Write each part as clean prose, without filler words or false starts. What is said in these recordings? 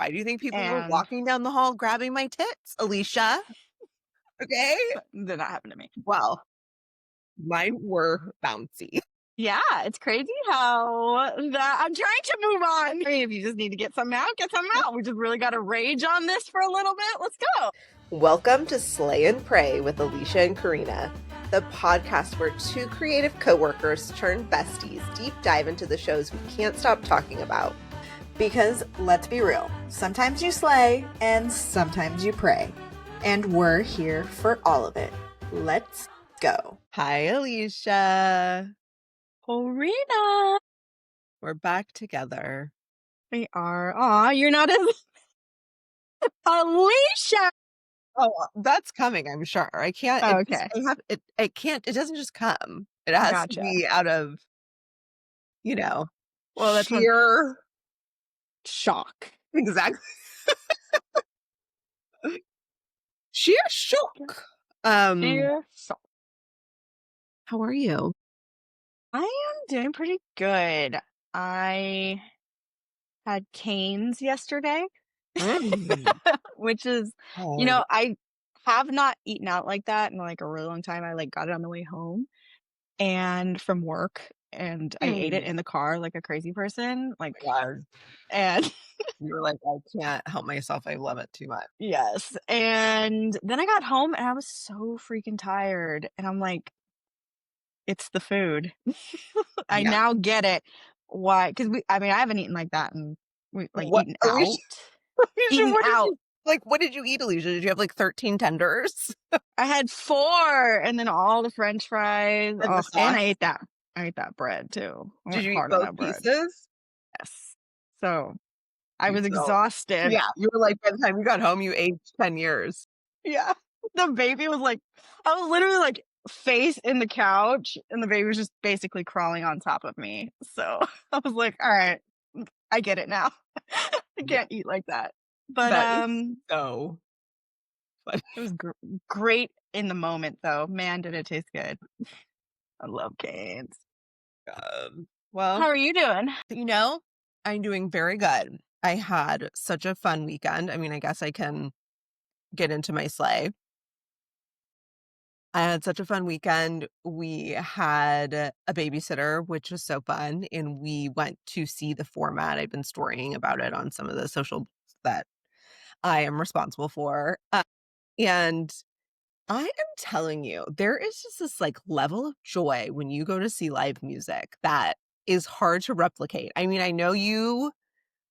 Why do you think people were And walking down the hall grabbing my tits, Alisha? Okay? did not happen to me. Well, mine were bouncy. Yeah, it's crazy how that I'm trying to move on. I mean, if you just need to get something out, get something out. We just really got to rage on this for a little bit. Let's go. Welcome to Slay and Pray with Alisha and Corinna, the podcast where two creative coworkers turned besties deep dive into the shows we can't stop talking about. Because, let's be real, sometimes you slay and sometimes you pray. And we're here for all of it. Let's go. Hi, Alisha. Corinna. We're back together. We are. Aw, you're not as Alisha. Oh, that's coming, I'm sure. I can't. Oh, It just, okay. it can't. It doesn't just come. It has Gotcha. to be out of, Well, that's when sheer shock. exactly sheer shock. Sheer shock. How are you? I am doing pretty good. I had canes yesterday, which is, Oh, I have not eaten out like that in like a really long time. I like got it on the way home and from work, and I ate it in the car like a crazy person. Like, God. and You were like, I can't help myself. I love it too much. yes. And then I got home and I was so freaking tired. And I'm like, it's the food. I Yeah. now get it. Why? Because I haven't eaten like that and What, eaten Alicia? out. Alicia, Eaten what did out. you, what did you eat, Alicia? Did you have like 13 tenders? I had 4 and then all the French fries. And the Oh, and sauce? I ate that bread too. I Did went you eat hard on both that bread. pieces? Yes. So I was So, exhausted. yeah, you were like, by the time you got home, you aged 10 years. Yeah. The baby was like, I was literally like face in the couch and the baby was just basically crawling on top of me. So I was like, all right, I get it now. I can't eat like that. But That is so funny. it was great in the moment though. Man, did it taste good. I love canes. How Well, are you doing? I'm doing very good. I had such a fun weekend. I mean, I guess I can get into my sleigh. I had such a fun weekend. We had a babysitter, which was so fun, and we went to see the format. I've been storying about it on some of the social that I am responsible for. And I am telling you, there is just this like level of joy when you go to see live music that is hard to replicate. I mean, I know you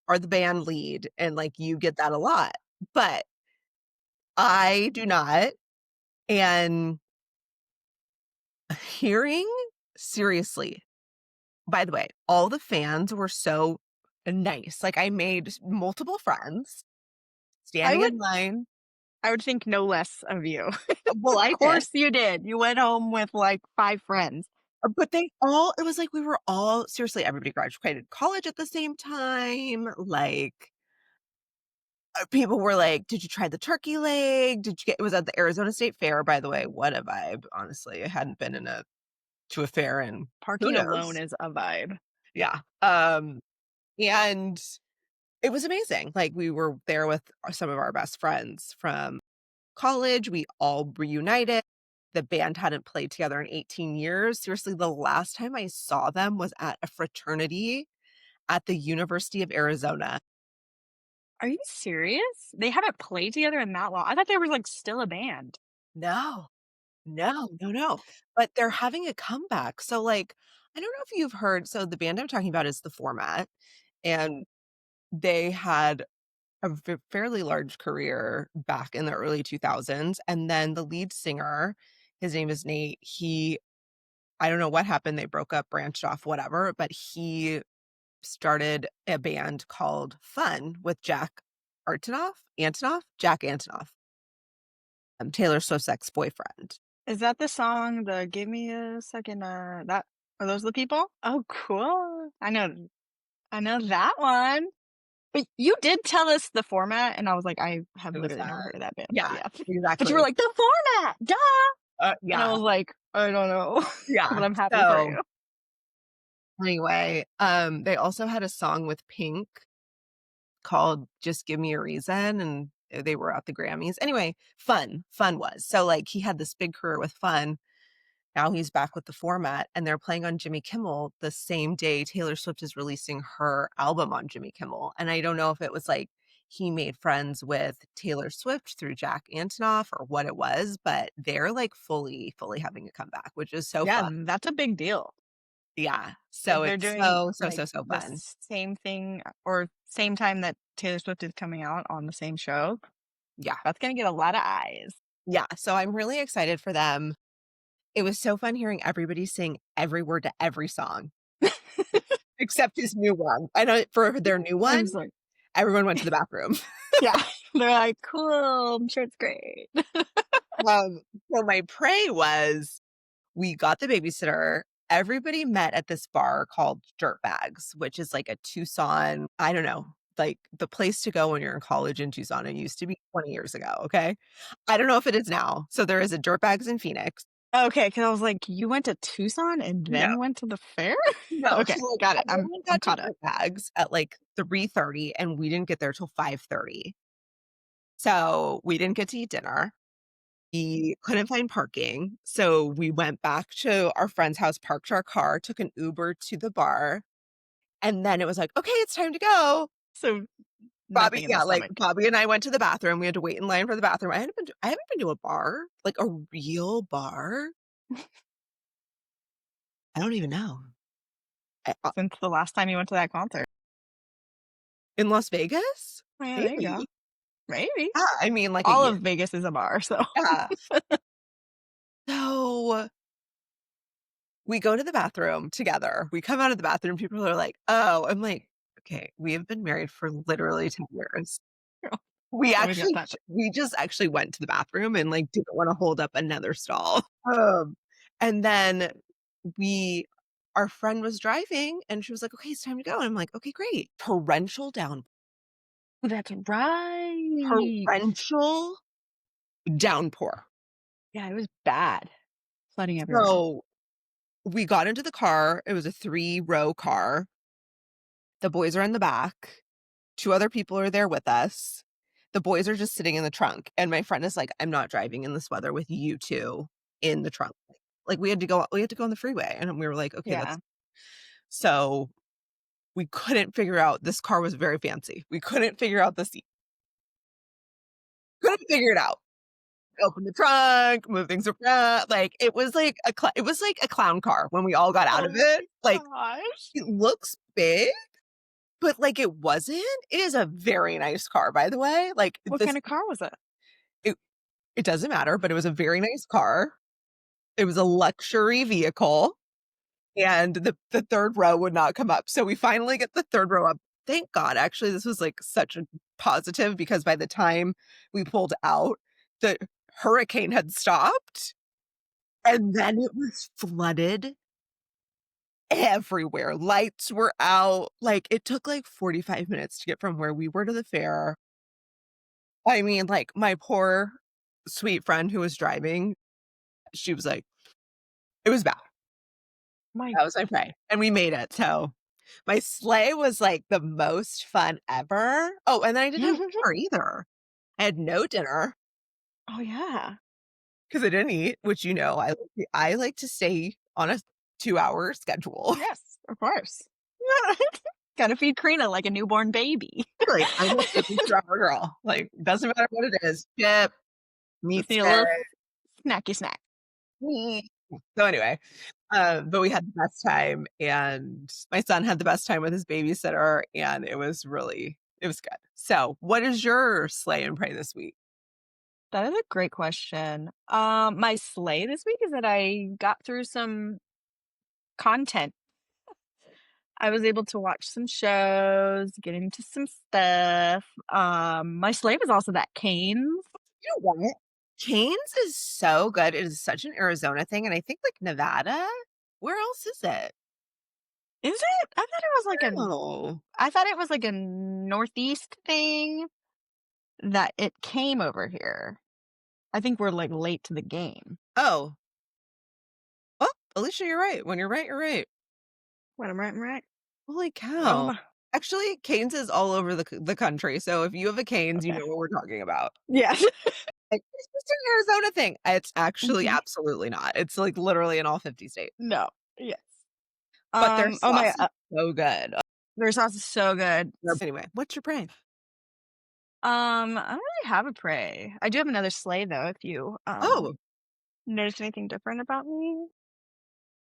are the band lead and like you get that a lot, but I do not. And hearing seriously, by the way, all the fans were so nice. Like I made multiple friends standing in line. I would think no less of you. Well, I Of did. course you did. You went home with like 5 friends. But it was like we were all, seriously, everybody graduated college at the same time. Like, people were like, did you try the turkey leg? It was at the Arizona State Fair, by the way. What a vibe, honestly. I hadn't been to a fair and Parking alone is a vibe. Yeah. And it was amazing. Like, we were there with some of our best friends from college. We all reunited. The band hadn't played together in 18 years. Seriously, the last time I saw them was at a fraternity at the University of Arizona. Are you serious? They haven't played together in that long. I thought they were like still a band. No. But they're having a comeback. So like, I don't know if you've heard, so the band I'm talking about is the Format, and they had a fairly large career back in the early 2000s. And then the lead singer, his name is Nate, I don't know what happened. They broke up, branched off, whatever, but he started a band called Fun with Jack Antonoff, Taylor Swift's ex-boyfriend. Is that the song, the Give Me a Second, are those the people? Oh, cool. I know that one. But you did tell us the format, and I was like, I have literally never heard of that band. Yeah, Exactly. exactly. But you were like, the format, duh! Yeah. And I was like, I don't know. Yeah. But I'm happy for you. Anyway, they also had a song with Pink called Just Give Me a Reason, and they were at the Grammys. Anyway, Fun was. So, like, he had this big career with Fun. Now he's back with the format, and they're playing on Jimmy Kimmel the same day Taylor Swift is releasing her album on Jimmy Kimmel, and I don't know if it was, like, he made friends with Taylor Swift through Jack Antonoff or what it was, but they're, like, fully having a comeback, which is so Yeah, fun. that's a big deal. Yeah. If So they're it's doing, like, so the fun. same thing or same time that Taylor Swift is coming out on the same show, Yeah. that's gonna get a lot of eyes. Yeah, so I'm really excited for them. It was so fun hearing everybody sing every word to every song, except his new one. I know for their new I one, was like, everyone went to the bathroom. yeah. They're like, "Cool, I'm sure it's great." Um, so my pray was we got the babysitter. Everybody met at this bar called Dirtbags, which is like a Tucson, I don't know, like the place to go when you're in college in Tucson. It used to be 20 years ago. Okay. I don't know if it is now. So there is a Dirtbags in Phoenix. Okay, because I was like, "You went to Tucson and No, then went to the fair?" no. Okay, So like got it. everyone I'm got to caught up. Dirtbags at like 3:30 and we didn't get there till 5:30. So we didn't get to eat dinner. We couldn't find parking, so we went back to our friend's house, parked our car, took an Uber to the bar, and then it was like, "Okay, it's time to go." So, nothing in the Like, stomach. Bobby and I went to the bathroom, we had to wait in line for the bathroom. I haven't been to a bar, like a real bar. I don't even know. Since the last time you went to that concert. In Las Vegas? Oh, yeah, there you go. Maybe. Maybe. Yeah, I mean, like a All year. of Vegas is a bar, so Yeah. So we go to the bathroom together. We come out of the bathroom, people are like, "Oh." I'm like, "Okay, we have been married for literally 10 years." always got that. We just actually went to the bathroom and, like, didn't wanna hold up another stall. And then we our friend was driving, and she was like, "Okay, it's time to go." And I'm like, "Okay, great." Oh, that's right. Torrential downpour. Yeah, it was bad. Flooding everywhere. So, we got into the car, it was a three-row car. The boys are in the back. 2 other people are there with us. The boys are just sitting in the trunk, and my friend is like, "I'm not driving in this weather with you 2 in the trunk." Like, we had to go on the freeway, and we were like, "Okay, Yeah. that's." So, we couldn't figure out this car was very fancy. We couldn't figure out the seat. Couldn't figure it out. Open the trunk, move things around, like, it was like a clown car when we all got out of Oh it. my Like, gosh. it looks big, but, like, it wasn't. It is a very nice car, by the way. Like, What this kind of car was it? it it doesn't matter, but it was a very nice car. It was a luxury vehicle, and the 3rd row would not come up. So we finally get the 3rd row up. Thank God, actually, this was, like, such a positive because by the time we pulled out, the hurricane had stopped, and then it was flooded everywhere. Lights were out. Like, it took, like, 45 minutes to get from where we were to the fair. I mean, like, my poor sweet friend who was driving, she was like, "It was bad." My That was my pray, and we made it, so my sleigh was, like, the most fun ever. Oh, and then I didn't have dinner either. I had no dinner Oh, yeah. because I didn't eat, which, I like to stay on a 2-hour schedule. Yes, of course. Gotta feed Karina like a newborn baby. Really, I'm a chicken strawberry girl. Like, doesn't matter what it is, chip, meat Just need a little stick, snacky snack. meat. So anyway, but we had the best time, and my son had the best time with his babysitter, and it was good. So, what is your slay and pray this week? That is a great question. My slay this week is that I got through some content. I was able to watch some shows, get into some stuff. My slay was also that Canes. You know what? Cane's is so good. It is such an Arizona thing, and I think, like, Nevada? Where else is it? Is it? Oh. I thought it was like a Northeast thing that it came over here. I think we're like late to the game. Oh. Well, Alicia, you're right. When you're right, you're right. When I'm right, I'm right. Holy Oh cow. my, Actually, Cane's is all over the country, so if you have a Cane's, you Okay. know what we're talking about. Yes. Like, "It's just an Arizona thing." It's actually Mhm. absolutely not. It's, like, literally in all 50 states. No. Yes. But their Oh my sauce is so good. their sauce is so good. Anyway, what's your brand? I don't really have a prey. I do have another sleigh though, if you Oh, notice anything different about me.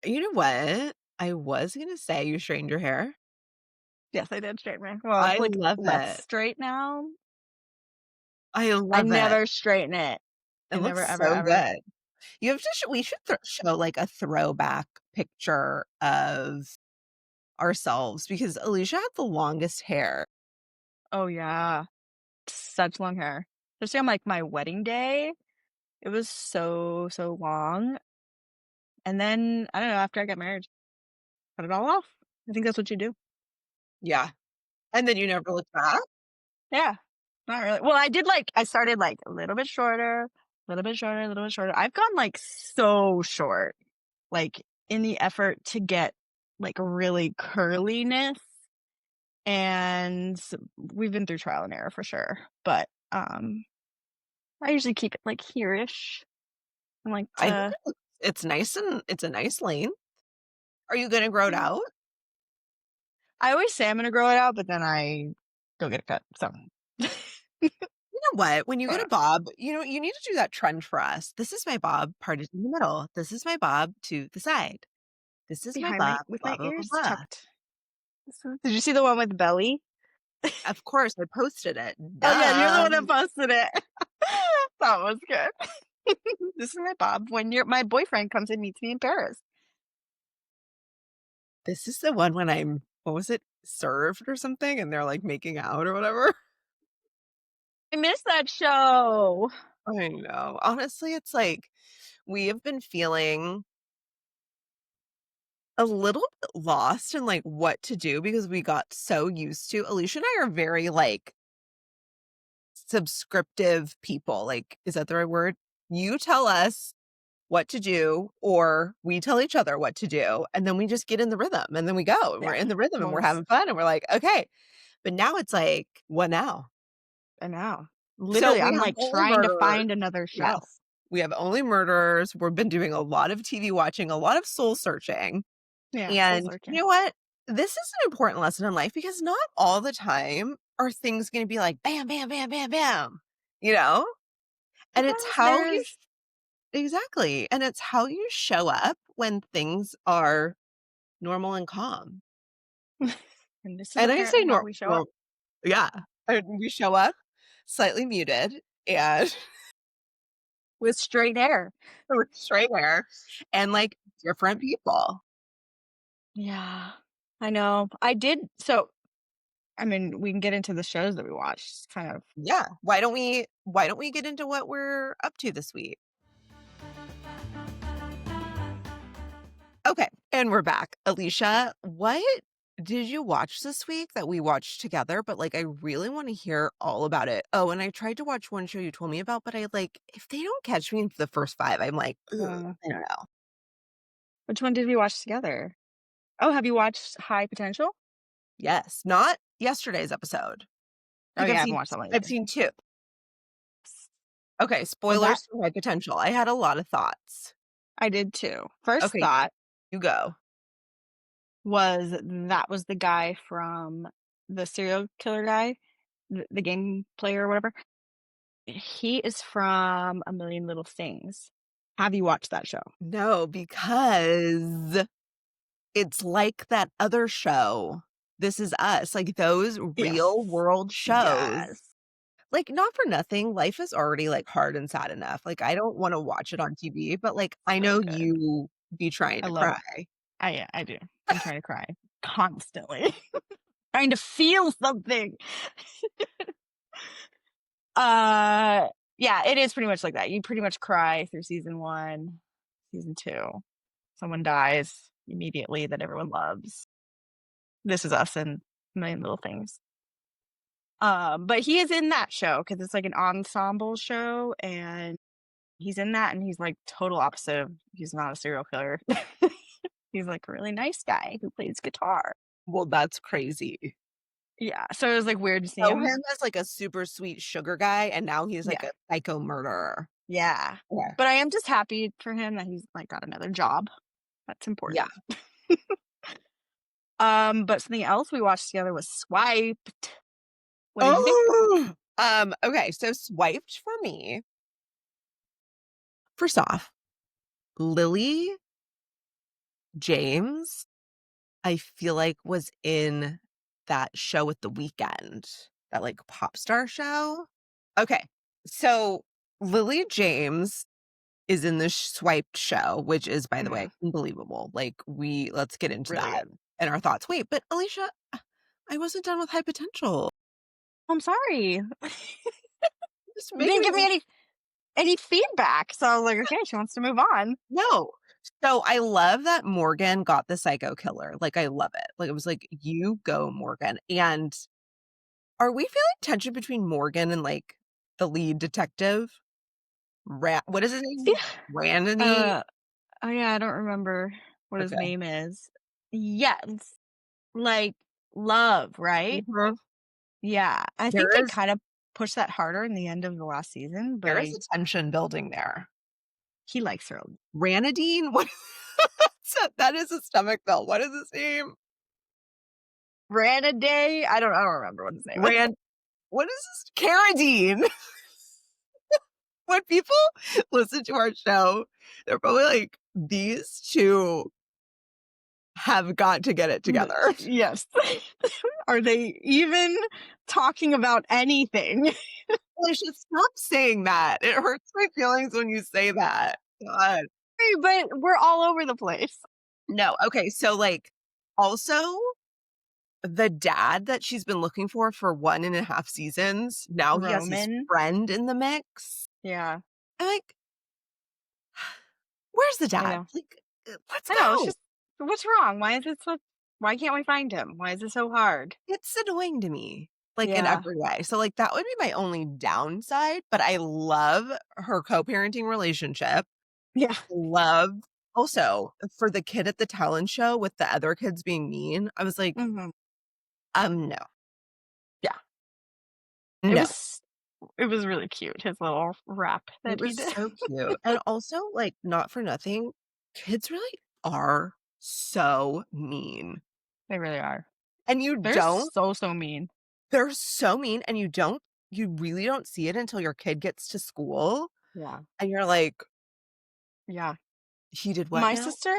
you know what? I was gonna say you straightened your hair. Yes, I did straighten my well, I it's like love less it. straight now. I I love it. never straighten it. It I never, looks ever, so ever. good. You have to we should show, like, a throwback picture of ourselves because Alicia had the longest hair. Oh yeah. Such long hair. Especially on like my wedding day. It was so, so long. And then I don't know, after I got married, cut it all off. I think that's what you do. Yeah, and then you never looked back? Yeah. Not really. Well, I did like I started like a little bit shorter, a little bit shorter, a little bit shorter. I've gone like so short, like in the effort to get like really curliness. And we've been through trial and error for sure. But I usually keep it like here-ish. I like I think to it's nice and it's a nice lane. Are you gonna grow it yeah. out? I always say I'm gonna grow it out, but then I go get a cut. So You know what? When you get uh, a bob, you know, you need to do that trend for us. This is my bob, parted in the middle. This is my bob to the side. This is my behind my bob, with blah, my blah, blah, ears blah. tucked. Did you see the one with belly? Of course, I posted it. Oh yeah, you're the Duh. one that posted it. That was good. This is my bob when my boyfriend comes and meets me in Paris. This is the one when I'm what was it? Served or something, and they're, like, making out or whatever. I miss that show. I know. Honestly, it's like we have been feeling a little bit lost in, like, what to do because we got so used to Alicia and I are very, like, subscriptive people, like, is that the right word? You tell us what to do, or we tell each other what to do, and then we just get in the rhythm, and then we go, and we're Yeah. in the rhythm, and we're Once having fun, and we're like, "Okay." But now it's like, "What now?" and now. So Literally, we I'm have like Only trying to Murderers. find another show. Yes. We have Only Murderers. We've been doing a lot of TV watching, a lot of soul searching. Yeah, soul And you searching. know what? This is an important lesson in life because not all the time are things gonna be like bam, bam, bam, bam, bam, you know? And it's Sometimes how you there's exactly, and it's how you show up when things are normal and calm. and this is And I say apparently how we show up yeah, and we show up slightly muted and with straight hair. with straight hair and, like, different people. Yeah, I know. I did so I mean, we can get into the shows that we watched. It's kind of Yeah, why don't we get into what we're up to this week? Okay, and we're back. Alicia, what did you watch this week that we watched together? But like, I really want to hear all about it. Oh, and I tried to watch one show you told me about, but I like, if they don't catch me into the first five, I'm like, ugh, uh, I don't know. which one did we watch together? Oh, have you watched High Potential? Yes, not yesterday's episode. Oh Like yeah, I haven't watched that one I've either. seen two. Okay, Was that spoilers for my potential. I had a lot of thoughts. I did too. First Okay, thought you go. was that was the guy from the serial killer guy, the game player or whatever. He is from A Million Little Things. Have you watched that show? No, because it's like that other show, This Is Us, like those Yes. real world shows. Yes. Like, not for nothing, life is already, like, hard and sad enough. Like, I don't wanna watch it on TV, but, like, I So know good. you be trying I to love cry. it. I do. I'm trying to cry constantly. Trying to feel something. Uh, yeah, it is pretty much like that. You pretty much cry through season 1, season 2. Someone dies immediately that everyone loves. This Is Us and A Million Little Things. But he is in that show because it's like an ensemble show, and he's in that, and he's like total opposite of he's not a serial killer. He's like a really nice guy who plays guitar. Well, that's crazy. Yeah, so it was, like, weird to see Know him. him as, like, a super sweet sugar guy, and now he's, like, Yeah, a psycho murderer. yeah. Yeah. But I am just happy for him that he's, like, got another job. That's Yeah. important. But something else we watched together was Swiped. What did you think? Oh! Okay, so Swiped for me, first off, Lily James, I feel like was in that show with The Weeknd, that, like, pop star show. Okay, so Lily James is in this Swiped show, which is, by the way, Mhm, unbelievable. Like, let's get into really that good. and our thoughts. Wait, but Alicia, I wasn't done with High Potential. I'm sorry. Just You making didn't give me me any feedback, so I was like, "Okay, she wants to move on." no. So I love that Morgan got the psycho killer. Like, I love it. Like, it was like, you go, Morgan. And are we feeling tension between Morgan and, like, the lead detective? What is his See, name? Randy? uh, oh, yeah, I don't remember what his Okay. name is. Yes, like, love, right? Mhm. Yeah, I think There they is kinda pushed that harder in the end of the last season, but there is a tension building there. he likes her. Ranadine? What that is a stomach bell. What is his name? Day. I don't remember what his name is. Ran what is this? Carradine. When people listen to our show, they're probably like, "These 2 have got to get it together." Yes. Are they even talking about anything? Well, should stop saying that. It hurts my feelings when you say that. God. But we're all over the place. No, okay, so, like, also, the dad that she's been looking for 1.5 seasons, now he has his Roman. friend in the mix. Yeah, I'm like, "Where's the I dad? know. Like, let's I know, it's go." just what's wrong? Why can't we find him? Why is it so hard? It's annoying to me, like, in Yeah. every way. So, like, that would be my only downside, but I love her co-parenting relationship. Yeah. Love also, for the kid at the talent show with the other kids being mean, I was like, Mhm. No, Yeah. It no." was it was really cute, his little rap It that he was did. so cute, and also, like, not for nothing, kids really are so mean, They really are. and you They're don't so mean. they're so mean, and you really don't see it until your kid gets to school, Yeah. and you're like, Yeah. "He did what My now?" sister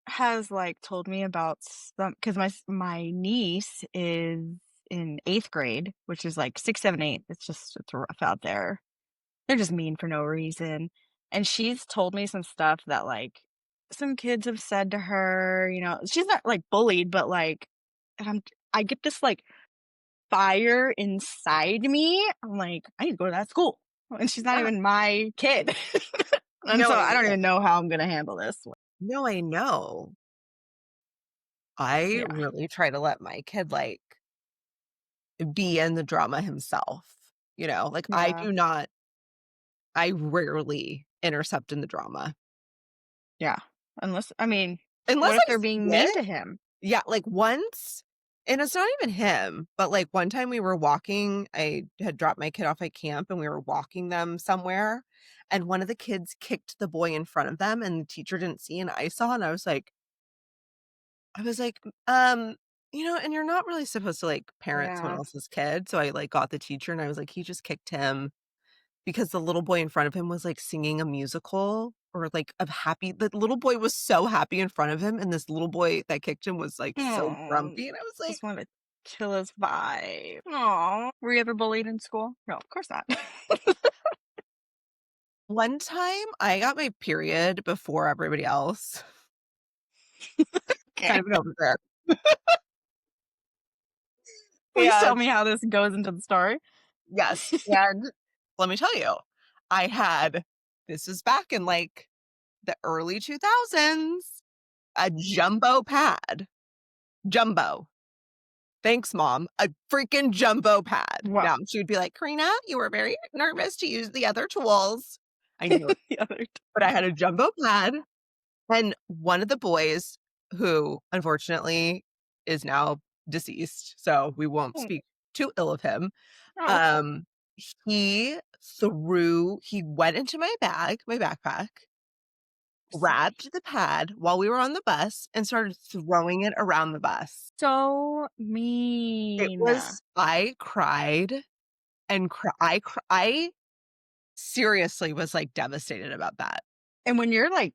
has, like, told me about some because my niece is in 8th grade, which is, like, 6, 7, 8. It's rough out there. They're just mean for no reason, and she's told me some stuff that, like, some kids have said to her, she's not, like, bullied, but, like and I get this, like, fire inside me. I'm like, "I need to go to that school," and she's not Yeah. even my kid. And No, so I I don't know. even know how I'm gonna handle this. No, I know. I Yeah. really try to let my kid, like, be in the drama himself, Like, Yeah. I rarely intercept in the drama. Yeah. Unless I mean, Unless what if I they're being see mean it. to him? Yeah, like, once and it's not even him, but, like, one time we were walking I had dropped my kid off at camp, and we were walking them somewhere, and one of the kids kicked the boy in front of them, and the teacher didn't see, and I saw, and I was like, and you're not really supposed to, like, parent someone Yeah. else's kid," so I, like, got the teacher, and I was like, "He just kicked him." Because the little boy in front of him was, like, singing a musical or, like, of happy the little boy was so happy in front of him, and this little boy that kicked him was, like, so Oh, grumpy, and I was like just wanna kill his vibe. Aw. Were you ever bullied in school? No, of course not. one time, I got my period before everybody else. Kind Okay. of an overshare. Please tell And me how this goes into the story. yes, and let me tell you, I had this was back in, like, the early 2000s, a jumbo pad. Jumbo. Thanks, mom. A freaking jumbo pad. Well, Now, she would be like, "Karina, you were very nervous to use the other tools." I knew it, the other but I had a jumbo pad, and one of the boys, who unfortunately is now deceased, so we won't Mm, speak too ill of him. Oh, Um, he went into my backpack, grabbed the pad while we were on the bus, and started throwing it around the bus. so mean. I cried and I seriously was, like, devastated about that. And when you're like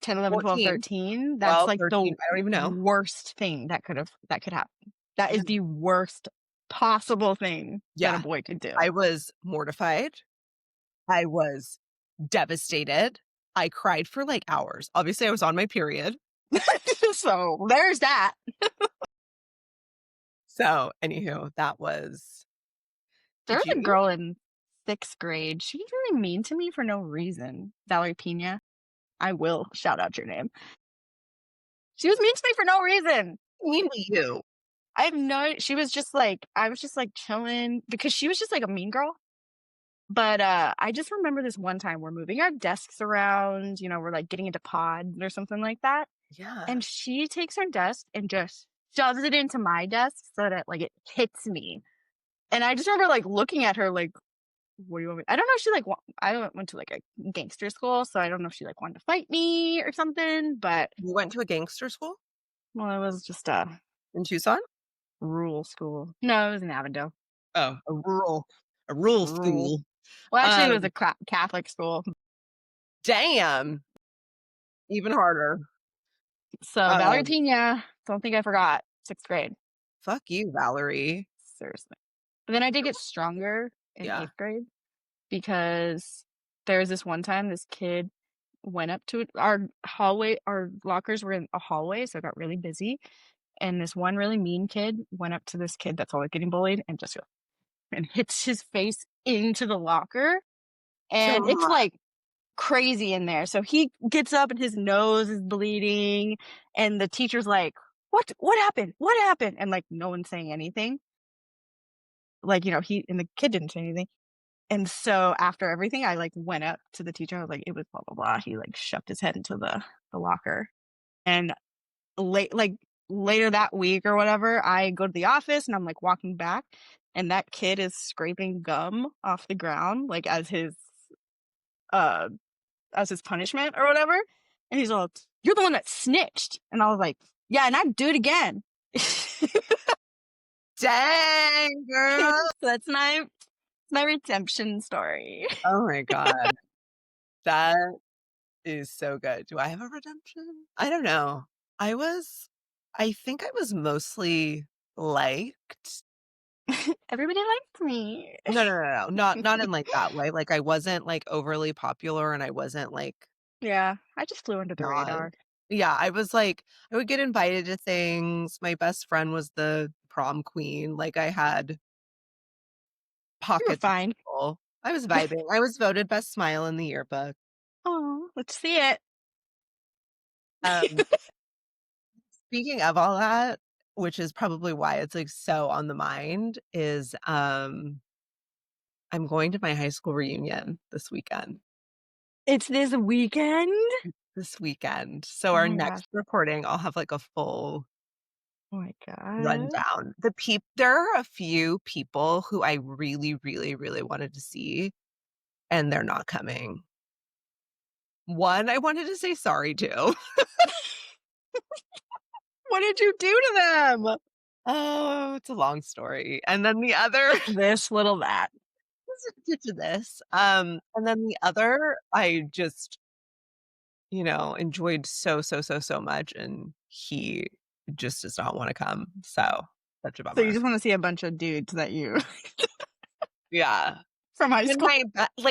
10, 11, 12, 14, 13, that's 12, like the 13, I don't even know. worst thing that could happen. That Yeah. is the worst possible thing that a Yeah. boy could do. I was mortified. I was devastated. I cried for, like, hours. Obviously, I was on my period. So there's that. So, anywho, that was There did was a you? girl in 6th grade. She was really mean to me for no reason. Valerie Pina. I will shout out your name. She was mean to me for no reason. Mean to you. I have no she was just like I was just like chilling because she was just like a mean girl. But I just remember this one time we're moving our desks around, we're like getting into pods or something like that. Yeah. And she takes her desk and just shoves it into my desk so that like it hits me. And I just remember like looking at her like, what do you want me? I don't know if she like I went to like a gangster school, so I don't know if she like wanted to fight me or something, but You went to a gangster school well, it was just a in Tucson? rural school. No, it was in Avondale. Oh, a rural Rural. school. Well, actually, it Um, was a Catholic school. damn, even harder. So Valerie Um, Pina, don't think I forgot. 6th grade. fuck you, Valerie. Seriously. But then I did get stronger in Yeah. 8th grade because there was this one time this kid went up to our hallway. Our lockers were in a hallway, so it got really busy. And this one really mean kid went up to this kid that's always getting bullied and just and hits his face into the locker. And it's God. like crazy in there. So he gets up and his nose is bleeding. And the teacher's like, what happened? What happened? And like no one's saying anything. Like, he and the kid didn't say anything. And so after everything, I like went up to the teacher. I was like, it was blah blah blah. He like shoved his head into the locker. And later that week or whatever, I go to the office and I'm like walking back, and that kid is scraping gum off the ground like uh as his punishment or whatever. And he's all, "You're the one that snitched." And I was like, "Yeah, and I'd do it again." Dang, girl. That's my redemption story. Oh my God. That is so good. Do I have a redemption? I don't know. I think I was mostly liked. Everybody liked me. No, no, no, no. Not in like that way. Like I wasn't like overly popular and I wasn't like Yeah, I just flew under the not. radar. Yeah, I was like I would get invited to things. My best friend was the prom queen. Like I had You were pockets of fine. people. I was vibing. I was voted best smile in the yearbook. Oh, let's see it. Um, speaking of all that, which is probably why it's like so on the mind, is I'm going to my high school reunion this weekend. It's this weekend? This weekend. So Oh our my next gosh. recording, I'll have like a full Oh my god. rundown. There are a few people who I really, really, really wanted to see, and they're not coming. One I wanted to say sorry to. What did you do to them? Oh, it's a long story. And then the other This little that. to this. And then the other I just, enjoyed so, so, so, so much, and he just does not want to come. So such a So you bummer. just want to see a bunch of dudes that you Yeah. from high And school.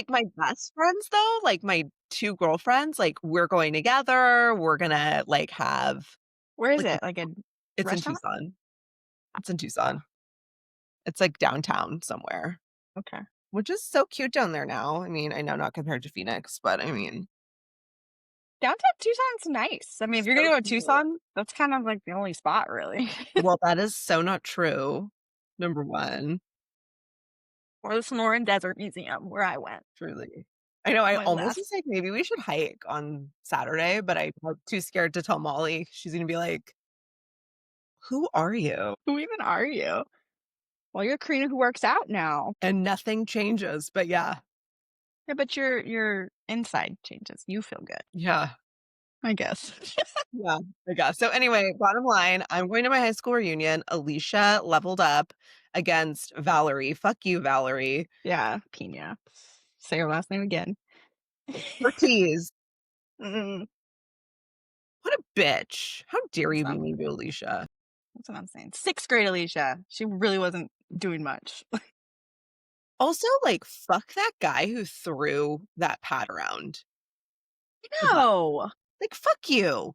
my best friends though, like my two girlfriends, like we're going together. We're gonna like have Where is like it? Like a it's in restaurant? Tucson. It's in Tucson. It's like downtown somewhere, Okay. which is so cute down there now. I mean, I know not compared to Phoenix, but I mean, Downtown Tucson's nice. I mean, if you're so gonna go to cute. Tucson, that's kind of like the only spot really. Well, that is so not true. Number one, Or the Sonoran Desert Museum, where I went. truly. I know I My almost last. was like, maybe we should hike on Saturday, but I'm too scared to tell Molly. She's gonna be like, "Who are you?" Who even are you? Well, you're Corinna who works out now. And nothing changes, but yeah. Yeah, but your inside changes. You feel good, Yeah. I guess. Yeah, I guess. So anyway, bottom line, I'm going to my high school reunion. Alisha leveled up against Valerie. Fuck you, Valerie. Yeah, Pina. Say her last name again. Ortiz. Mm, What a bitch. How dare you That's be not- mean to Alisha? That's what I'm saying. 6th grade Alisha. She really wasn't doing much. Also, like, fuck that guy who threw that pad around. No. Like, fuck you.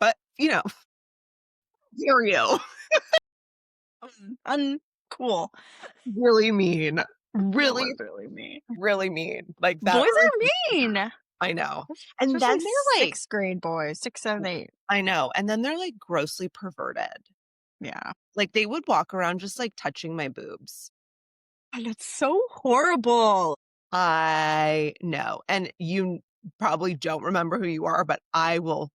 But, you know, dare you. Uncool. Really mean. Really, That was really mean. really mean. Like, that. Boys are mean. I know. And Especially then they're like, 6th grade boys. 6, 7, 8. I know. And then they're like grossly perverted. Yeah. Like, they would walk around just like touching my boobs. And it's so horrible. I know. And you probably don't remember who you are, but I will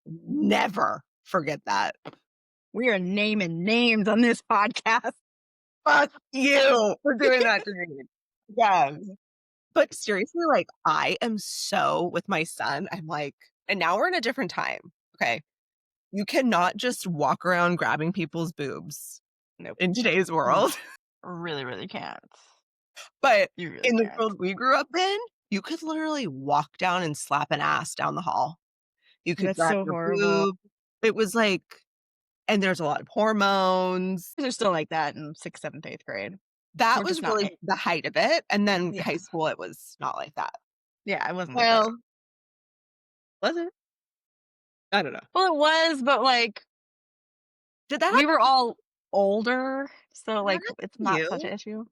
never forget that. We are naming names on this podcast. Fuck you for doing that to me. Yes. But seriously, like, I am so with my son. I'm like, and now we're in a different time. Okay. You cannot just walk around grabbing people's boobs Nope. in today's world. Really, really can't. But You really in the can't. world we grew up in, you could literally walk down and slap an ass down the hall. You could That's grab so your horrible. boob. It was like, and there's a lot of hormones. They're still like that in 6th, 7th, 8th grade. That We're was just not really right. the height of it. And then Yeah. high school, it was not like that. Yeah, it wasn't Well, like that. was it? I don't know. Well, it was, but like Did that we happen were all older, so like happen it's to not you? such an issue.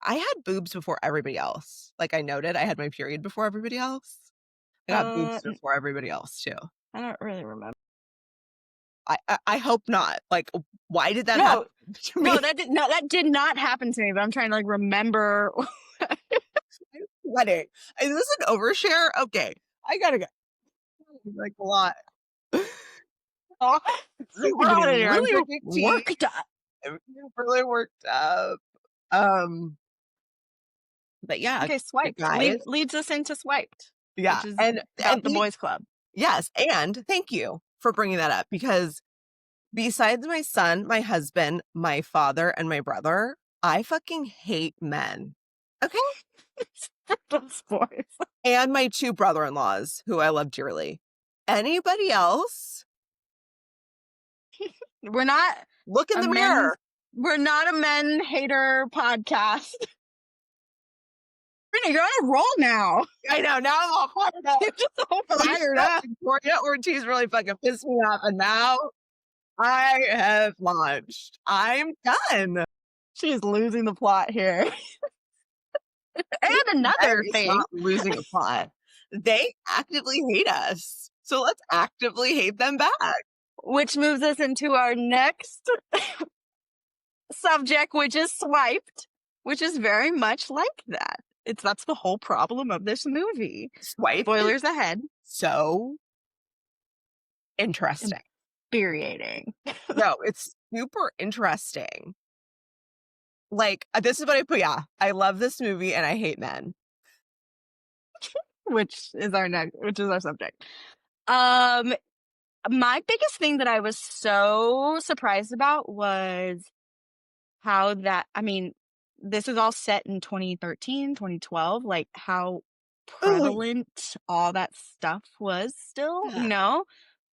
I had boobs before everybody else. Like I noted, I had my period before everybody else. I got boobs before everybody else too. I don't really remember. I hope not. Like, why did that No, happen to me? no, that did not happen to me. But I'm trying to like remember. Wedding. Is this an overshare? Okay, I gotta go. Like a lot. Oh, I'm we're out of here. I'm really drinking tea. Worked up. I'm really worked up. But yeah. Okay, swiped guys. leads us into swiped. Yeah, which is and about the boys' club. Yes, and thank you for bringing that up because besides my son, my husband, my father, and my brother, I fucking hate men. Okay? Those boys. And my 2 brother-in-laws, who I love dearly. Anybody else? We're not Look in a the men- mirror. We're not a men hater podcast. You're on a roll now. I know, now I'm all fired up. You're just all fired up. Victoria Ortiz really fucking pissed me off, and now I have launched. I'm done. She's losing the plot here. And another It's thing. not losing a plot. They actively hate us. So let's actively hate them back. Which moves us into our next subject, which is swiped, which is very much like that. That's the whole problem of this movie. Swipe. Spoilers ahead. So interesting. Infuriating. No, it's super interesting. Like, this is what I put. Yeah, I love this movie and I hate men. Which is our subject. My biggest thing that I was so surprised about was how that, I mean, this is all set in 2013, 2012, like how prevalent all that stuff was still, Yeah. you know?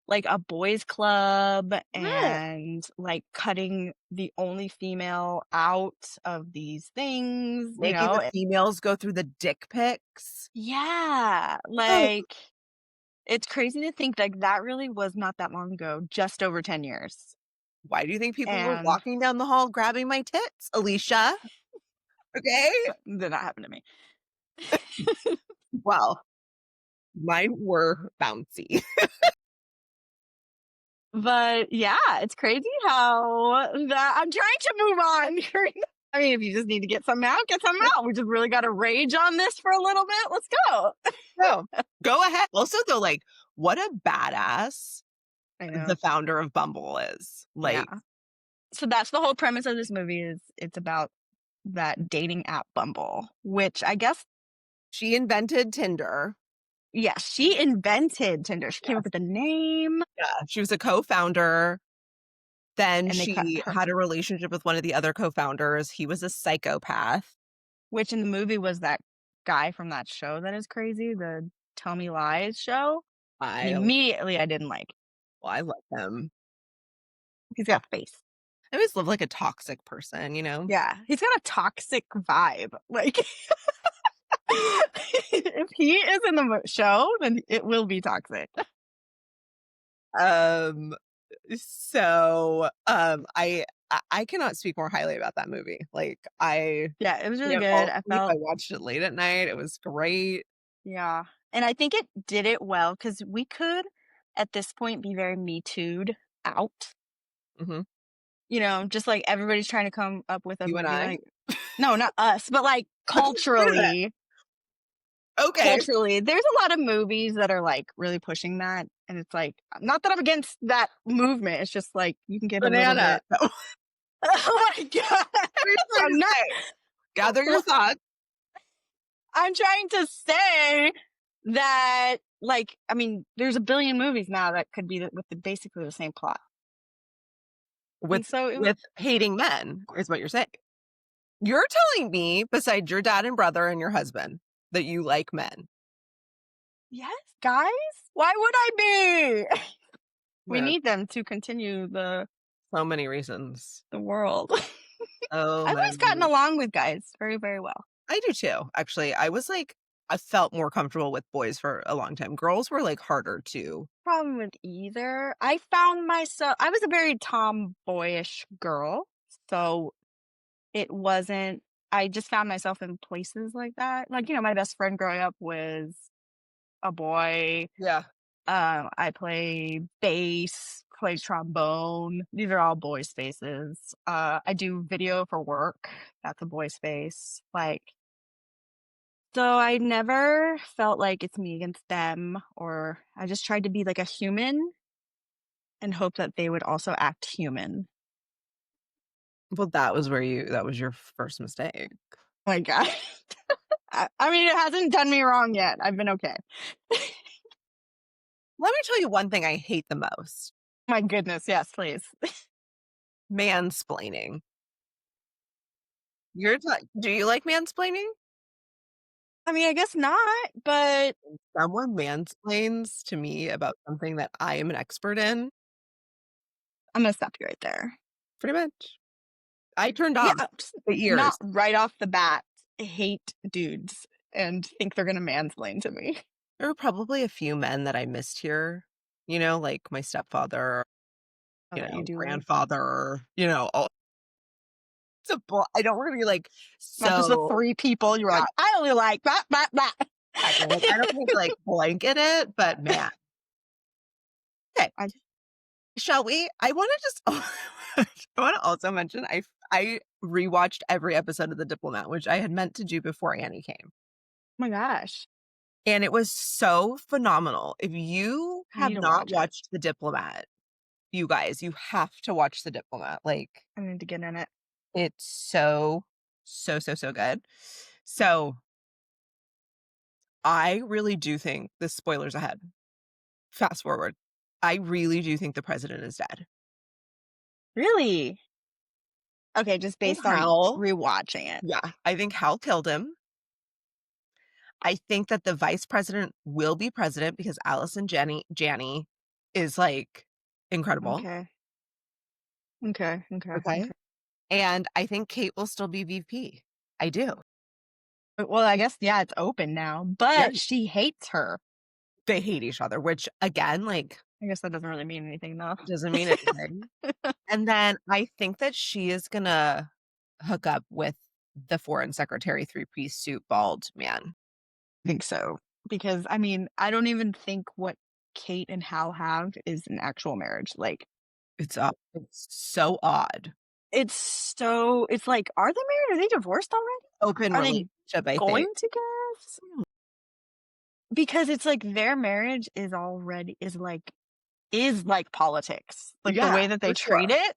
Like a boys' club and like cutting the only female out of these things, you Making know? the females go through the dick pics. Yeah, like it's crazy to think like that really was not that long ago, just over 10 years. Why do you think people were And- walking down the hall grabbing my tits, Alisha? Okay. Did not happen to me. Well, mine were bouncy. But yeah, it's crazy how that I'm trying to move on. I mean, if you just need to get something out, get something out. We just really got to rage on this for a little bit. Let's go. No, go ahead. Also, though, like, what a badass I know. the founder of Bumble is. Like, Yeah. So that's the whole premise of this movie is it's about that dating app Bumble, which I guess, She invented Tinder. yeah, she invented Tinder. She came up with the name. Yeah, she was a co-founder. Then And they cut she her, had a relationship with one of the other co-founders. He was a psychopath. which in the movie was that guy from that show that is crazy, the Tell Me Lies show. And I immediately I didn't like it. I love him. He's got a face. I always love like a toxic person, you know? Yeah, he's got a toxic vibe. Like, if he is in the show, then it will be toxic. Um I cannot speak more highly about that movie. Like Yeah, it was really can't good. fall I asleep. I felt, watched it late at night. It was great. yeah. And I think it did it well because we could, at this point, be very Me Too'd out. Mhm. You know, just like everybody's trying to come up with a You and movie. I? Like, no, not us, but like culturally, Okay. there's a lot of movies that are like really pushing that. And it's like, not that I'm against that movement. It's just like you can get a little Banana. bit. Oh my God. I'm not. Gather your thoughts. I'm trying to say that, like, I mean, there's a billion movies now that could be with basically the same plot. And so it was, With hating men, is what you're saying. You're telling me, besides your dad and brother and your husband, that you like men. yes, guys. Why would I be? We Yeah, need them to continue the so many reasons. world. Oh I've my always gotten goodness. along with guys very, very well. I do too, actually. I felt more comfortable with boys for a long time. Girls were like harder to. Problem with either. I found myself, I was a very tomboyish girl. So it wasn't, I just found myself in places like that. Like, you know, my best friend growing up was a boy. Yeah. I play bass, play trombone. These are all boy spaces. I do video for work. That's a boy space. Like, so I never felt like it's me against them, or I just tried to be like a human and hope that they would also act human. Well, that was your first mistake. Oh my God. I mean, it hasn't done me wrong yet. I've been okay. Let me tell you one thing I hate the most. My goodness. Yes, please. Mansplaining. Do you like mansplaining? I mean, I guess not, but Someone mansplains to me about something that I am an expert in, I'm going to stop you right there. pretty much. I turned Yeah, off the ears. not right off the bat hate dudes and think they're gonna mansplain to me. There were probably a few men that I missed here, you know, like my stepfather, Oh, that you do like. grandfather, all I don't really like Not just the so three people. You were like, I only like that. I don't really like blanket it, but man. Okay. Shall we? I want to just I want to also mention I rewatched every episode of The Diplomat, which I had meant to do before Annie came. Oh my gosh. And it was so phenomenal. If you I have need to not watch it. watched The Diplomat, you guys, you have to watch The Diplomat. Like, I need to get in it. it's so, so, so, so good. So I really do think the spoilers ahead. Fast forward. I really do think the president is dead. Really? Okay, just based on Hal. rewatching it. Yeah. I think Hal killed him. I think that the vice president will be president because Allison Janney is like incredible. Okay. And I think Kate will still be VP. I do. Well, I guess, yeah, it's open now, but she hates her. They hate each other, which again, like, I guess that doesn't really mean anything though. doesn't mean anything. And then I think that she is gonna hook up with the foreign secretary, three-piece suit, bald man. I think so. Because, I mean, I don't even think what Kate and Hal have is an actual marriage. Like, It's so odd. it's like, are they married? Are they divorced already? Open Are they relationship, I going think. to get? Because it's like their marriage is like politics. Like the way that they treat it.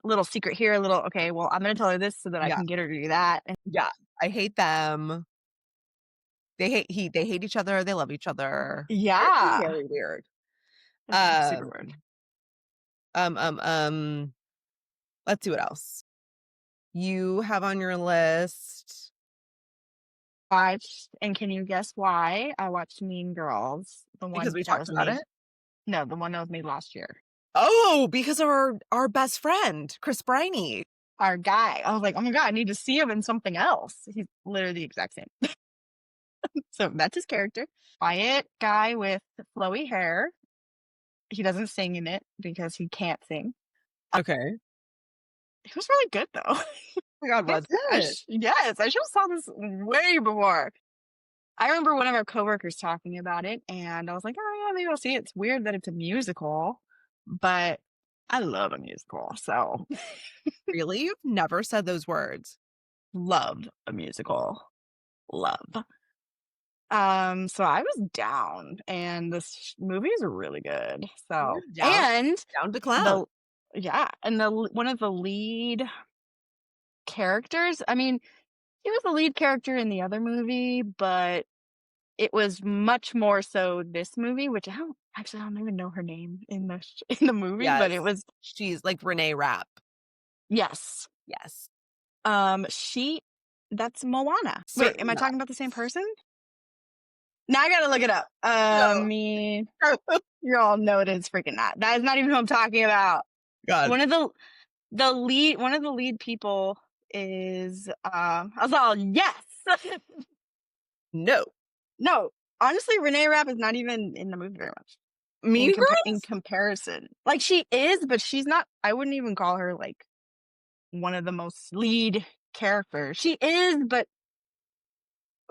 little secret here, a little, okay, well, I'm going to tell her this so that I Yeah. can get her to do that. And Yeah. I hate them. They hate each other. They love each other. They're yeah. very weird. Super weird. Let's see what else you have on your list. Watched, and can you guess why I watched Mean Girls? The one Because we that talked was about made. it. No, the one that was made last year. Oh, because of our best friend, Chris Briney. Our guy. I was like, oh my God, I need to see him in something else. He's literally the exact same. So that's his character. Quiet guy with flowy hair. He doesn't sing in it because he can't sing. Okay. It was really good though. Oh my God, was it? Yes, I should have saw this way before. I remember one of our coworkers talking about it, and I was like, oh yeah, maybe I'll see it. It's weird that it's a musical, but I love a musical, so Really? You've never said those words. love a musical. Love. So I was down, and this movie is really good. So You're down, and down to clown. one of the lead characters. I mean, he was the lead character in the other movie, but it was much more so this movie, which I don't even know her name in the movie, but it was she's like Renee Rapp. yes. That's Moana. Wait, am I talking about the same person? Now I gotta look it up. No. Me, you all know it is freaking not. That is not even who I'm talking about. God. One of the lead people is I was all yes. No. No, honestly, Renee Rapp is not even in the movie very much. Mean Girls? In comparison, like she is, but she's not. I wouldn't even call her like one of the most lead characters. She is, but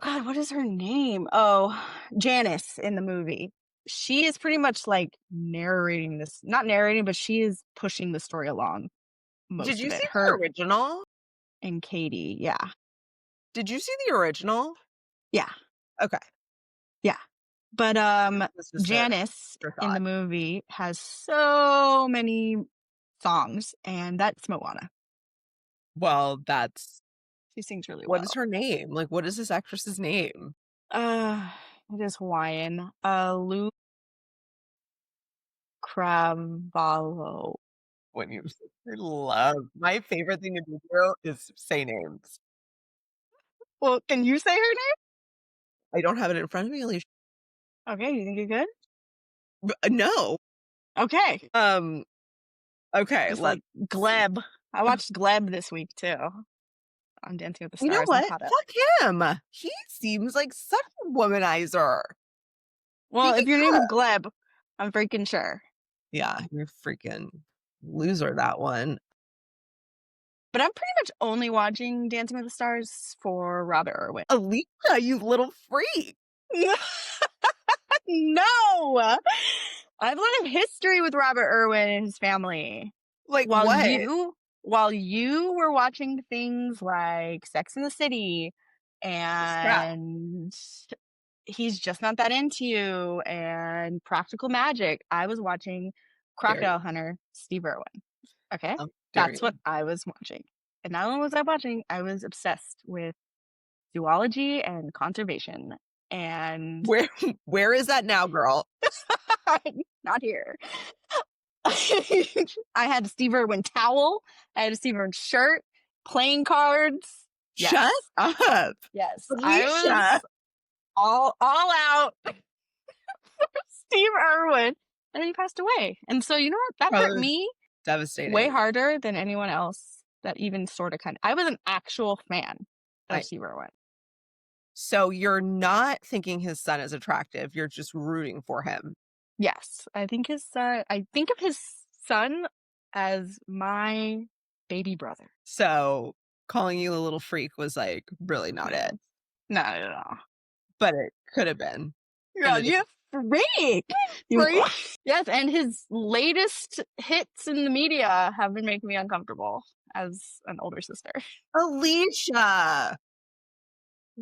God, what is her name? Oh, Janice in the movie. She is pretty much like narrating this, not narrating, but she is pushing the story along. Did you of it. see Her the original? and Katie, yeah. Did you see the original? Yeah. Okay. Yeah. But Janice in the movie has so many songs, and that's Moana. Well, she sings really well. What is her name? Like, what is this actress's name? It is Hawaiian. Lou Cravalho. When you love my favorite thing to do is say names. Well, can you say her name? I don't have it in front of me, Alisha. Okay, you think you're good? No. Okay. Okay, like Gleb. I watched Gleb this week too. On Dancing with the Stars. You know what? Fuck him. He seems like such a womanizer. Well, if your name is Gleb, I'm freaking sure. Yeah, you're a freaking loser, that one. But I'm pretty much only watching Dancing with the Stars for Robert Irwin. Alisha, you little freak. No! I have a lot of history with Robert Irwin and his family. Like while you were watching things like Sex and the City and He's Just Not That Into You and Practical Magic, I was watching Crocodile Hunter, Steve Irwin. Okay? That's what I was watching. And not only was I watching, I was obsessed with zoology and conservation. And where is that now, girl? Not here. I had a Steve Irwin towel. I had a Steve Irwin shirt, playing cards. Yes. Shut up. Yes. Alisha. I was all out for Steve Irwin. And then he passed away. And so, you know what? That hurt me devastating. Way harder than anyone else that even sort of I was an actual fan of Steve Irwin. So you're not thinking his son is attractive. You're just rooting for him. Yes. I think I think of his son as my baby brother. So calling you a little freak was like really not it. No, at all. But it could have been. Yeah, you freak. Yes, and his latest hits in the media have been making me uncomfortable as an older sister. Alisha.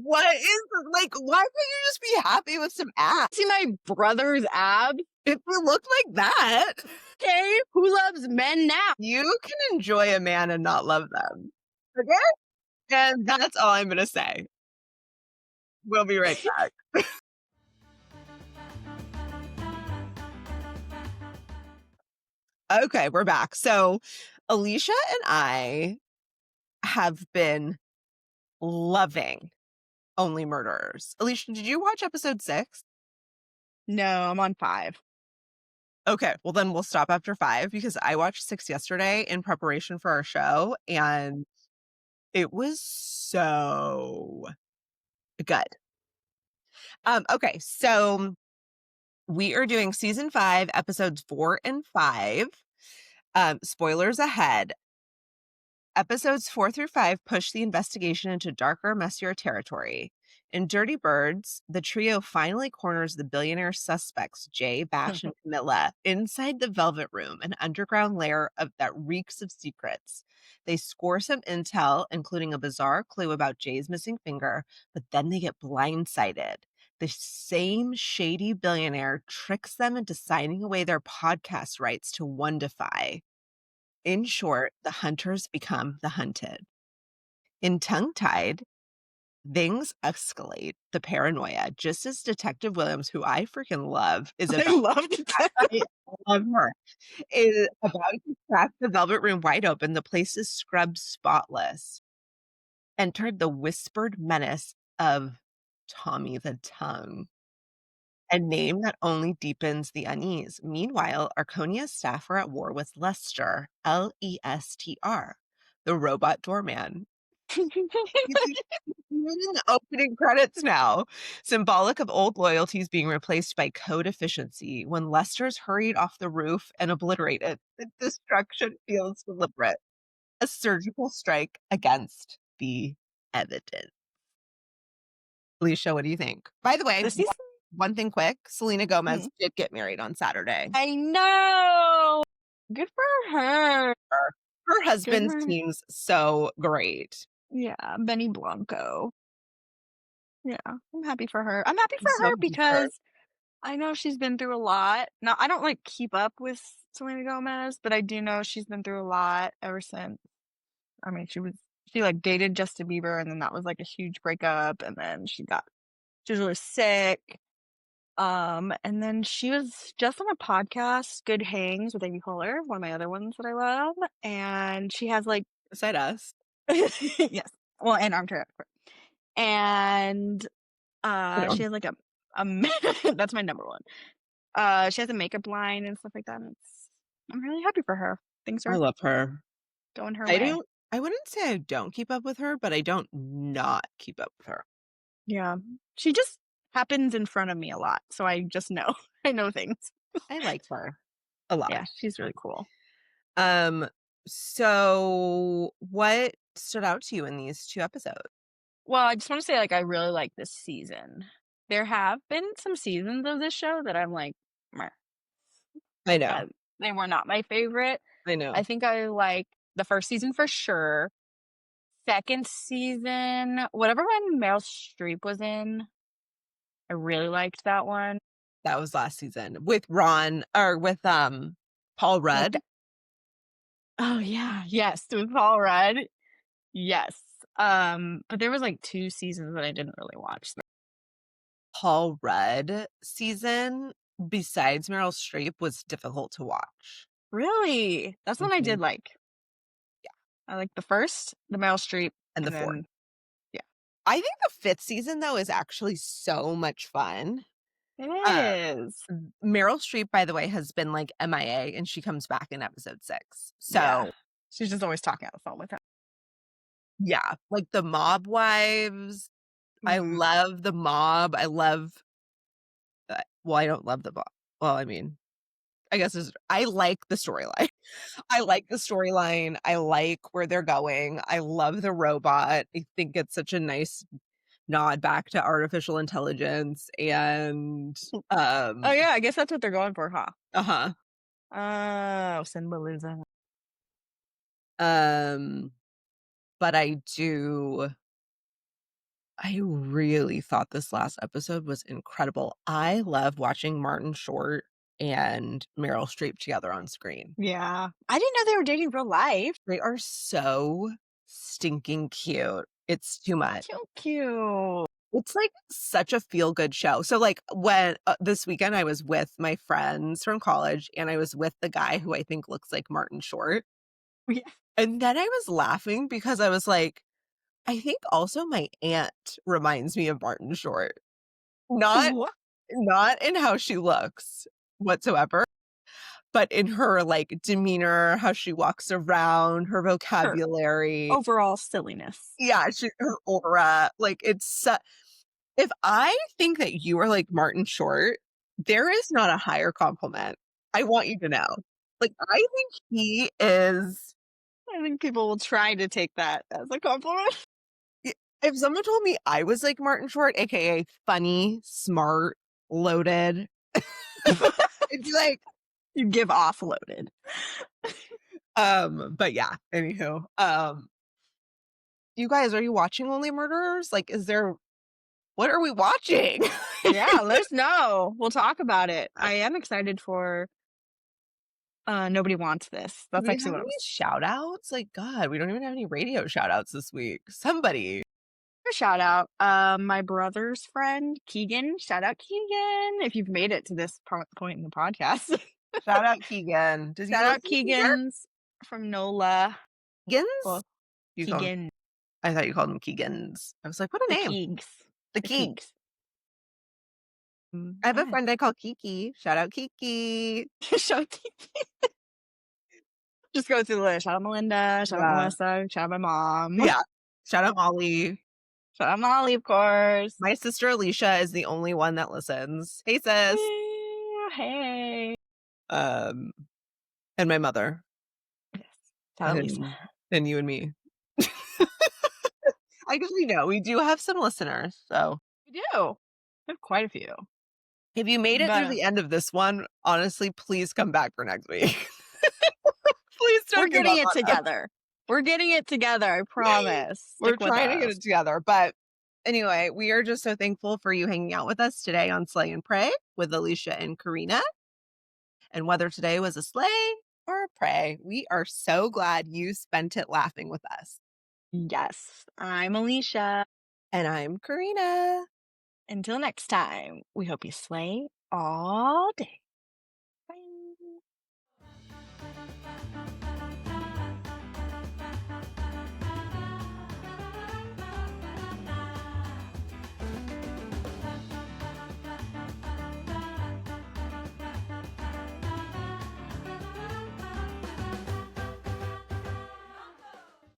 What is like, why can't you just be happy with some abs? See my brother's abs? If you look like that, Okay, who loves men now? you can enjoy a man and not love them. Okay? And that's all I'm gonna say. We'll be right back. Okay, we're back. So, Alicia and I have been loving Only Murderers. Alicia, did you watch episode 6? No, I'm on 5. Okay, well then we'll stop after 5 because I watched 6 yesterday in preparation for our show and it was so good. Okay, so we are doing season 5, episodes 4 and 5. Spoilers ahead. Episodes 4 through 5 push the investigation into darker, messier territory. In Dirty Birds, the trio finally corners the billionaire suspects, Jay, Bash, and Camilla, inside the Velvet Room, an underground lair that reeks of secrets. They score some intel, including a bizarre clue about Jay's missing finger, but then they get blindsided. The same shady billionaire tricks them into signing away their podcast rights to Wondify. In short, the hunters become the hunted. In Tongue-Tied, things escalate the paranoia, just as Detective Williams, who I freaking love, is I about loved that. I love her, is about to crack the Velvet Room wide open. The place is scrubbed spotless. Entered the whispered menace of Tommy the Tongue, a name that only deepens the unease. Meanwhile, Arconia's staff are at war with Lester, Lestr, the robot doorman. He's in opening credits now, symbolic of old loyalties being replaced by code efficiency. When Lester's hurried off the roof and obliterated, the destruction feels deliberate. A surgical strike against the evidence. Alicia, what do you think? By the way, The season? one thing quick, Selena Gomez did get married on Saturday. I know. Good for her. Her husband her. seems so great. Yeah, Benny Blanco. Yeah, I'm happy for her. I'm happy for So her happy for her. because I know she's been through a lot. Now, I don't like keep up with Selena Gomez, but I do know she's been through a lot ever since. I mean, she like dated Justin Bieber, and then that was like a huge breakup, and then she was really sick. And then she was just on a podcast, Good Hangs with Amy Poehler, one of my other ones that I love, and she has like Beside us. yes, well, and Armchair Expert, and she has like a that's my number one. She has a makeup line and stuff like that. And I'm really happy for her. Things I are love her. going her way. I wouldn't say I don't keep up with her, but I don't not keep up with her. Yeah, she just happens in front of me a lot, so I just know. I know things. I like her a lot. Yeah, she's really cool. So what stood out to you in these 2 episodes? Well, I just want to say, like, I really like this season. There have been some seasons of this show that I'm like, meh. I know. They were not my favorite. I know. I think I like the first season for sure. Second season, whatever one Meryl Streep was in, I really liked that one. That was last season with Ron or with Paul Rudd. Oh yeah, yes, with Paul Rudd. Yes. But there was like 2 seasons that I didn't really watch. Paul Rudd season, besides Meryl Streep, was difficult to watch. Really? That's one I did Mhm. like. Yeah. I like the first, the Meryl Streep, And the 4th. then yeah. I think the 5th season, though, is actually so much fun. It is. Meryl Streep, by the way, has been like MIA, and she comes back in episode 6. So Yeah. She's just always talking on the phone with him. yeah, like the Mob Wives. I Mhm. love the Mob. I love well, I don't love the Mob. Well, I mean, I guess I like the storyline. I like the storyline. I like where they're going. I love the robot. I think it's such a nice nod back to artificial intelligence and Oh yeah, I guess that's what they're going for, huh? uh-huh. Oh, symbolism. But I do I really thought this last episode was incredible. I love watching Martin Short and Meryl Streep together on screen. Yeah. I didn't know they were dating real life. They are so stinking cute. It's too much. So cute. It's like such a feel good show. So like when this weekend I was with my friends from college and I was with the guy who I think looks like Martin Short. Yeah. And then I was laughing because I was like, I think also my aunt reminds me of Martin Short. Not What? not in how she looks whatsoever, but in her like demeanor, how she walks around, her Her vocabulary. overall silliness. Yeah, her aura. Like if I think that you are like Martin Short, there is not a higher compliment. I want you to know. Like I think he is. I think people will try to take that as a compliment. If someone told me I was like Martin Short, aka funny, smart, loaded, it'd be like, You give off loaded. but yeah, anywho. You guys, are you watching Only Murderers? Like, what are we watching? Yeah, let us know. We'll talk about it. I am excited for Nobody Wants This. Do That's we actually have what I any was. shout outs? Like, God, we don't even have any radio shout outs this week. Somebody. A shout out. My brother's friend, Keegan. Shout out Keegan. If you've made it to this point in the podcast. Shout out Keegan. Does he Shout out listen here? Keegan's from NOLA. Keegans? Well, You call him, Keegan. I thought you called him Keegans. I was like, what a The name. Keegs. The The Keeg. Keegs. I have a Yeah. friend I call Kiki. Shout out Kiki. Shout out Kiki. Just go through the list. Shout out Melinda. Shout out Yeah. Melissa. Shout out my mom. Yeah. Shout out Molly. Shout out Molly, of course. My sister Alisha is the only one that listens. Hey sis. Hey. And my mother. Yes. Shout out Lisa. And you and me. Actually, no, we do have some listeners. So We do. We have quite a few. if you made it through the end of this one, honestly, please come back for next week. Please don't We're give getting up it on us. together. We're getting it together. I promise. We're Stick with trying to get us. it together. But anyway, we are just so thankful for you hanging out with us today on Slay and Pray with Alisha and Corinna. And whether today was a slay or a pray, we are so glad you spent it laughing with us. Yes. I'm Alisha. And I'm Corinna. Until next time, we hope you slay all day.